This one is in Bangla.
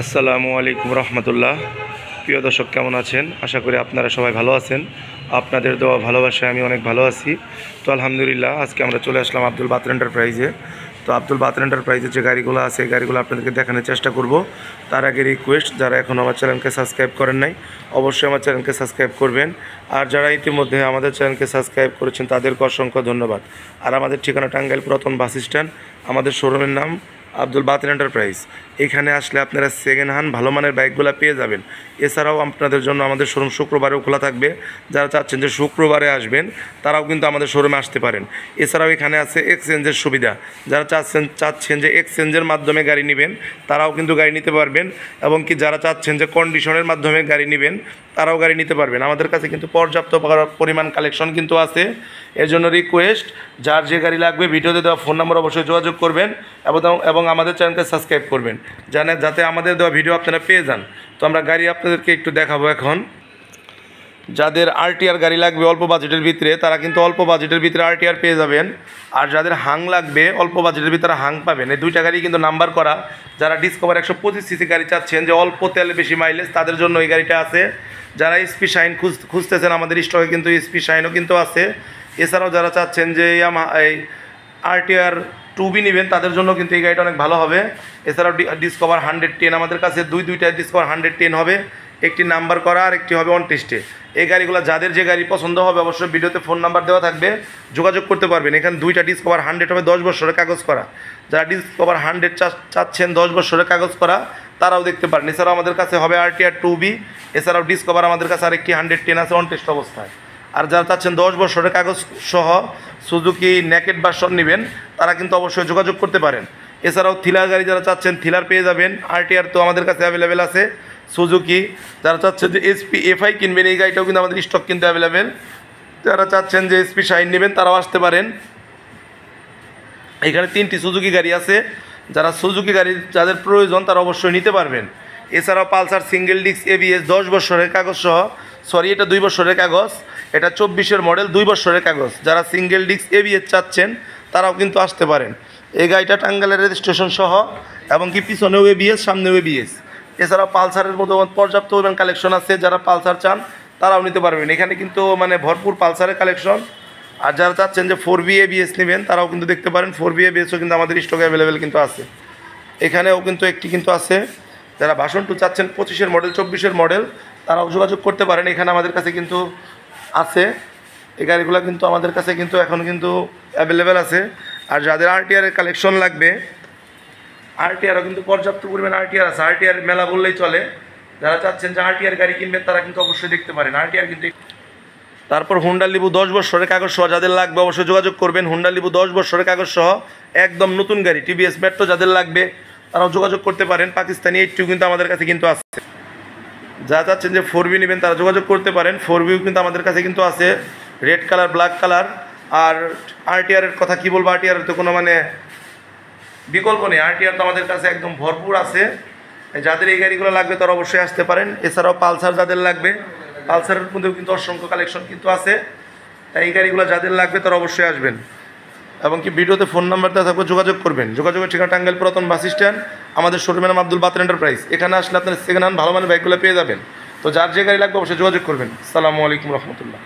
আসসালামু আলাইকুম রহমতুল্লাহ। প্রিয় দর্শক, কেমন আছেন? আশা করি আপনারা সবাই ভালো আছেন। আপনাদের দেওয়া ভালোবাসায় আমি অনেক ভালো আছি। তো আলহামদুলিল্লাহ, আজকে আমরা চলে আসলাম আব্দুল বাতের এন্টারপ্রাইজে। তো আব্দুল বাতের এন্টারপ্রাইজের যে গাড়িগুলো আছে এই গাড়িগুলো আপনাদেরকে দেখানোর চেষ্টা করব। তার আগে রিকোয়েস্ট, যারা এখন আমার চ্যানেলকে সাবস্ক্রাইব করেন নাই অবশ্যই আমার চ্যানেলকে সাবস্ক্রাইব করবেন। আর যারা ইতিমধ্যে আমাদের চ্যানেলকে সাবস্ক্রাইব করেছেন তাদেরকে অসংখ্য ধন্যবাদ। আর আমাদের ঠিকানা টাঙ্গাইল পুরাতন বাস স্ট্যান্ড। আমাদের শোরুমের নাম আব্দুল বাতের এন্টারপ্রাইজ। এখানে আসলে আপনারা সেকেন্ড হ্যান্ড ভালো মানের বাইকগুলো পেয়ে যাবেন। এছাড়াও আপনাদের জন্য আমাদের শোরুম শুক্রবারেও খোলা থাকবে। যারা চাচ্ছেন যে শুক্রবারে আসবেন তারাও কিন্তু আমাদের শোরুমে আসতে পারেন। এছাড়াও এখানে আছে এক্সচেঞ্জের সুবিধা। যারা চাচ্ছেন যে এক্সচেঞ্জের মাধ্যমে গাড়ি নেবেন তারাও কিন্তু গাড়ি নিতে পারবেন, এবং কি যারা চাচ্ছেন যে কন্ডিশনের মাধ্যমে গাড়ি নেবেন তারাও গাড়ি নিতে পারবেন। আমাদের কাছে কিন্তু পর্যাপ্ত পরিমাণ কালেকশন কিন্তু আছে। এর জন্য রিকোয়েস্ট, যার যে গাড়ি লাগবে ভিডিওতে দেওয়া ফোন নাম্বার অবশ্যই যোগাযোগ করবেন এবং আমাদের চ্যানেলকে সাবস্ক্রাইব করবেন যাতে আমাদের দেওয়া ভিডিও আপনারা পেয়ে যান। তো আমরা গাড়ি আপনাদেরকে একটু দেখাবো এখন। যাদের আরটিআর গাড়ি লাগবে অল্প বাজেটের ভিতরে তারা কিন্তু অল্প বাজেটের ভিতরে আরটিআর পেয়ে যাবেন। আর যাদের হাং লাগবে অল্প বাজেটের ভিতরে হাং পাবেন। এই দুইটা গাড়ি কিন্তু নাম্বার করা। যারা ডিসকভার 125 সিসি গাড়ি চাচ্ছেন যে অল্প তেলে বেশি মাইলেজ, তাদের জন্য এই গাড়িটা আছে। যারা এসপি শাইন খুঁজতেছেন আমাদের স্টকে কিন্তু এসপি শাইনও কিন্তু আছে। এছাড়াও যারা চাচ্ছেন যে এই আরটিআর 2B নেবেন তাদের জন্য কিন্তু এই গাড়িটা অনেক ভালো হবে। এছাড়াও ডিসকভার 110 আমাদের কাছে দুইটা ডিসকভার 110 হবে, একটি নাম্বার করা আর একটি হবে অন টেস্টে। এই গাড়িগুলো যাদের যে গাড়ি পছন্দ হবে অবশ্যই ভিডিওতে ফোন নাম্বার দেওয়া থাকবে, যোগাযোগ করতে পারবেন। এখানে দুইটা ডিসকভার 100 হবে 10 বছরের কাগজ করা। যারা ডিসকভার 100 চাচ্ছেন 10 বছরের কাগজ করা তারাও দেখতে পারেন। এছাড়াও আমাদের কাছে হবে আরটিআর 2B। এছাড়াও ডিসকভার আমাদের কাছে আরেকটি 110 আছে অন টেস্ট অবস্থায়। আর যারা চাচ্ছেন 10 বছরের কাগজ সহ সুজুকি নেকেড ভার্সন নেবেন তারা কিন্তু অবশ্যই যোগাযোগ করতে পারেন। এছাড়াও থ্রিলার গাড়ি যারা চাচ্ছেন থ্রিলার পেয়ে যাবেন। আরটিআর তো আমাদের কাছে অ্যাভেলেবেল আছে। সুজুকি যারা চাচ্ছেন যে এসপি এফআই কিনবেন এই গাড়িটাও কিন্তু আমাদের স্টক কিন্তু অ্যাভেলেবেল। যারা চাচ্ছেন যে এসপি শাইন নেবেন তারাও আসতে পারেন। এখানে 3টি সুজুকি গাড়ি আছে। যারা সুজুকি গাড়ি যাদের প্রয়োজন তারা অবশ্যই নিতে পারবেন। এছাড়াও পালসার সিঙ্গেল ডিস্ক এবিএস 10 বছরের কাগজ সহ, এটা 2 বছরের কাগজ, এটা 24-এর মডেল 2 বছরের কাগজ। যারা সিঙ্গেল ডিস্ক এবিএস চাচ্ছেন তারাও কিন্তু আসতে পারেন। এই গাড়িটা টাঙ্গাইলের রেজিস্ট্রেশন সহ, এবং কি পিছনেও এবিএস সামনেও এবিএস। এছাড়াও পালসারের মতো পর্যাপ্ত পরিমাণ কালেকশন আছে। যারা পালসার চান তারাও নিতে পারবেন। এখানে কিন্তু ভরপুর পালসারের কালেকশন। আর যারা চাচ্ছেন যে 4B ABS নেবেন তারাও কিন্তু দেখতে পারেন। 4B ABSও কিন্তু আমাদের স্টকে অ্যাভেলেবেল কিন্তু আছে। এখানেও কিন্তু একটি কিন্তু আছে। যারা ভার্সন 2 চাচ্ছেন 25-এর মডেল 24-এর মডেল তারাও যোগাযোগ করতে পারেন। এখানে আমাদের কাছে কিন্তু আছে। এই গাড়িগুলো কিন্তু আমাদের কাছে কিন্তু এখন কিন্তু অ্যাভেলেবেল আছে। আর যাদের আরটিআরের কালেকশন লাগবে, আরটিআরও কিন্তু পর্যাপ্ত পরিমাণ আরটিআর আছে। আরটিআর মেলা বললেই চলে। যারা চাচ্ছেন যে আরটিআর গাড়ি কিনবেন তারা কিন্তু অবশ্যই দেখতে পারেন। আরটিআর কিন্তু তারপর হুন্ডা লিবু 10 বছরের কাগজ সহ যাদের লাগবে অবশ্যই যোগাযোগ করবেন। হুন্ডা লিবু 10 বছরের কাগজ সহ একদম নতুন গাড়ি। টিভিএস মেট্রো যাদের লাগবে তারাও যোগাযোগ করতে পারেন। পাকিস্তানি 82 কিন্তু আমাদের কাছে কিন্তু আছে। যারা চাচ্ছেন যে 4B নেবেন তারা যোগাযোগ করতে পারেন। 4Bও কিন্তু আমাদের কাছে কিন্তু আছে, রেড কালার ব্ল্যাক কালার। আর আরটিআরের কথা কি বলবো, আরটিআরের তো কোনো বিকল্প নেই। আরটিআর তো আমাদের কাছে একদম ভরপুর আছে। যাদের এই গাড়িগুলো লাগবে তারা অবশ্যই আসতে পারেন। এছাড়াও পালসার যাদের লাগবে, পালসারের মধ্যেও কিন্তু অসংখ্য কালেকশন কিন্তু আছে। তাই এই গাড়িগুলো যাদের লাগবে তারা অবশ্যই আসবেন, এবং কি ভিডিওতে ফোন নাম্বার দেওয়া থাকবে, যোগাযোগ করবেন। যোগাযোগের ঠিকানা টাঙ্গাইল পুরাতন বাস স্ট্যান্ড। আমাদের শোরুমের নাম আব্দুল বাতের এন্টারপ্রাইজ। এখানে আসলে আপনার সেকেন্ড হ্যান্ড ভালো মানের বাইকগুলো পেয়ে যাবেন। তো যার যে গাড়ি লাগবে অবশ্যই যোগাযোগ করবেন। আসসালামু আলাইকুম রহমতুল্লাহ।